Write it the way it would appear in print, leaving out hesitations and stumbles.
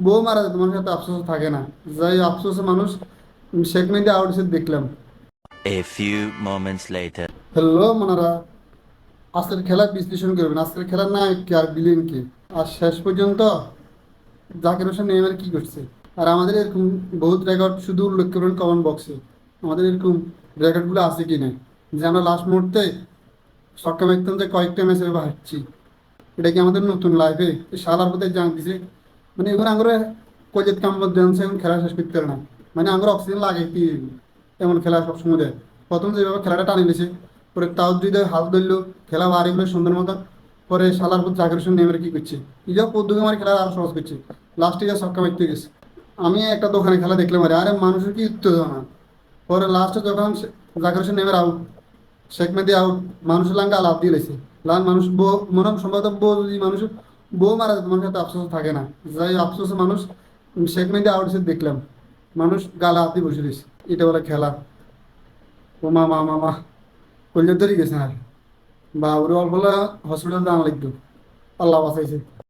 বউ মারা যায় তোমার সাথে আফসোস থাকে না। যাই আফসোসে মানুষ শেখ মেহেদী আউট হয়েছে দেখলাম। A few moments later. Hello মনারা, আজকের খেলা বিশ্লেষণ করবেন। আজকের খেলার নায়ক কে আর বিলেন কে? আর শেষ পর্যন্ত জাকির হোসেন নেইমার কি করছে? আর আমাদের এরকম বহুত রেকর্ড শুধু উল্লেখ করবেন কমেন্ট বক্সে। আমাদের এরকম রেকর্ডগুলো আছে কি না, যে আমরা লাস্ট মুহূর্তে ছক্কা মারতাম, যে কয়েকটা ম্যাচে হারছি। এটা কি আমাদের নতুন লাইফে সালার পথে জান দিছে? মানে এখন আমরা কলেজ কাম দেনছে, এখন খেলা শেষ করতে পারে না। মানে আমরা অক্সিজেন লাগে কি এমন খেলা সবসময় দেয়। প্রথম যেভাবে খেলাটা টানি নিয়েছে, পরে তাও দুই হাল ধরলো, খেলা বাড়ি গেলো সুন্দর মতো। পরে সালার পর জাকির হোসেন নেমের কি করছে, ইজা পদ্মুকে আমার খেলা আরো সহজ করছে। লাস্টে যা ছক্কা মারতে গেছে। আমি একটা দোকানে খেলা দেখলাম, আরে মানুষের কি উত্তেজনা। পরে লাস্টে যখন জাকির হোসেন নেমের আউট, শেখ মেহেদী আউট, মানুষের লাঙ্গা লাভ দিয়ে লেছে। লাল মানুষ বউ মনে হয় সম্ভবত বউ যদি মানুষ বউ মারা যায় তোমার সাথে আফসোস থাকে না। যাই আফসোসে মানুষ শেখ মেহেদী আউট হয়েছে দেখলাম, মানুষ গালা হাত দিয়ে বসে রয়েছে। এটা বলে খেলা? ও মা মা মা মা, কলিজার ধরে গেছে। আর বা ওর অল্প হসপিটাল যাওয়া লাগতো, আল্লাহ বাঁচাইছে।